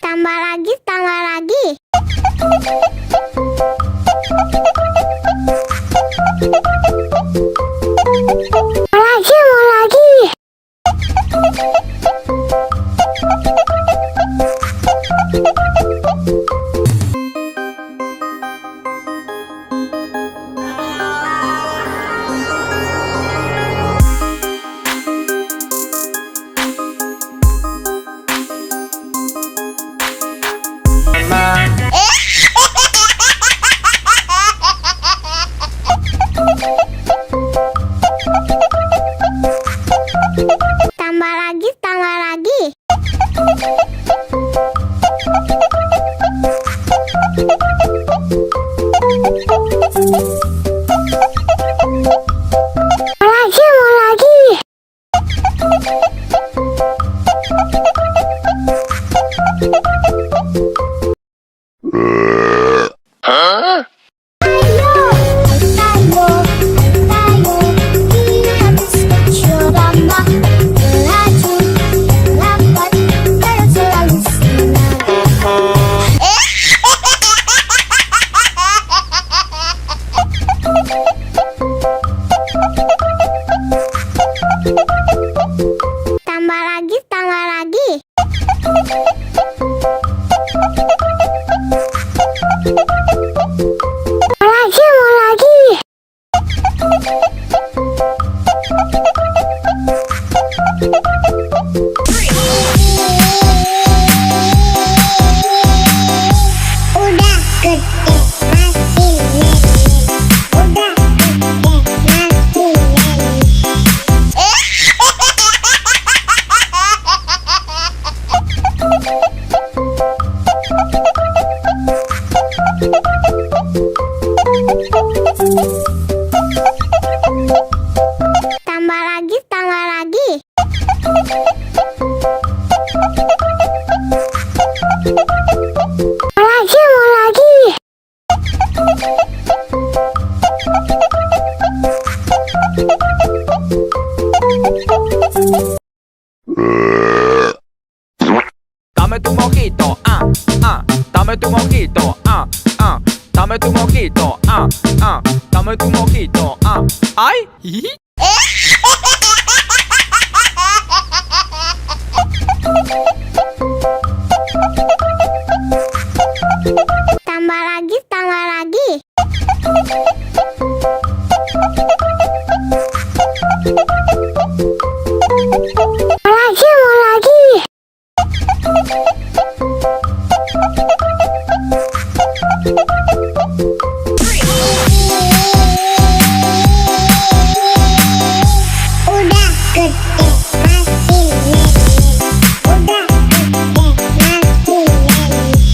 Tambah lagi, tambah lagi. Mau lagi. Tambah lagi, tambah lagi. Mau lagi. Tambah lagi, tambah lagi. Mau lagi. Udah gede masih udah gede tambah lagi, tambah lagi. Mau lagi. Dame tu mojito, dame tu mojito, dame tu mojito, dame tu mojito, ay, Tambah lagi, tambah lagi. Mau lagi. Udah gede masih udah gede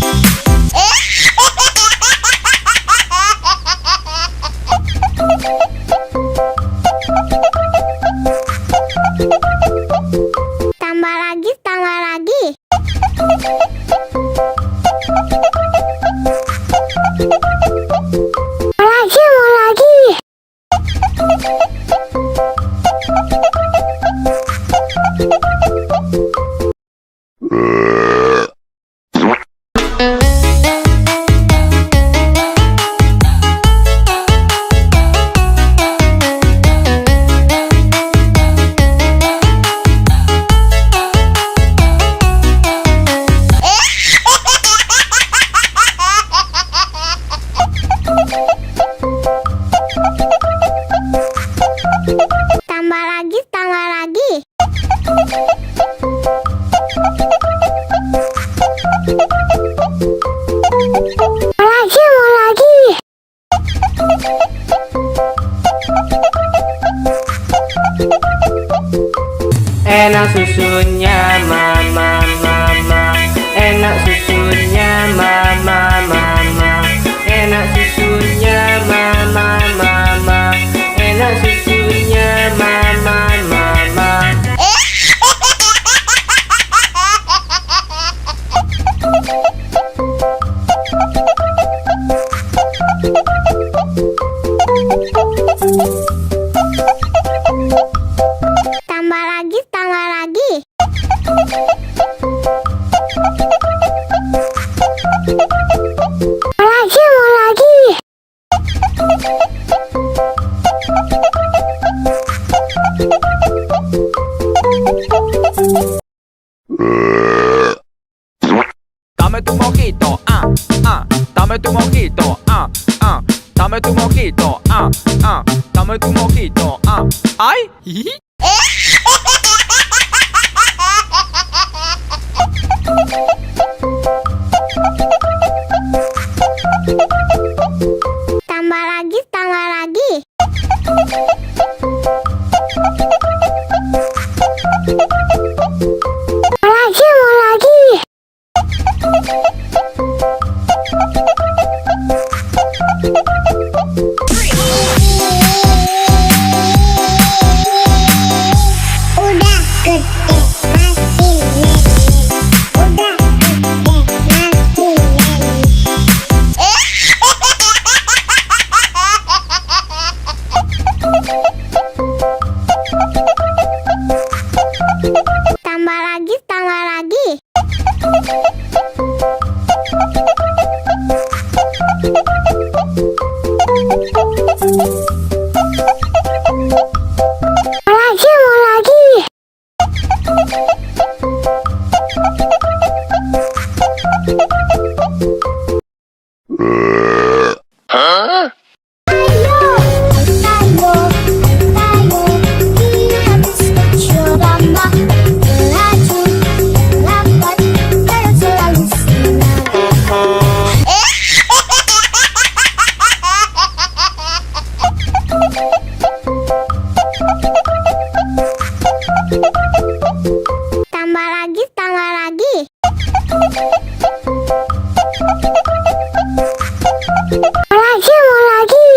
tambah lagi, tambah lagi. Mau lagi. Tambah lagi, tambah lagi. Mau lagi. Enak susunya mama mama, enak susunya mama mama, enak susunya mama mama. Tambah lagi, tambah lagi. Mau lagi, mau lagi. Dame tu mojito, dame tu mojito, dame tu mojito, dame tu mojito, ay. Tambah lagi, tambah lagi. Mau lagi, mau lagi. Udah gede masih lele. Udah gede masih lele. Tambah lagi, tambah lagi. Mau lagi, mau lagi. Tambah lagi, tambah lagi. Mau lagi, mau lagi.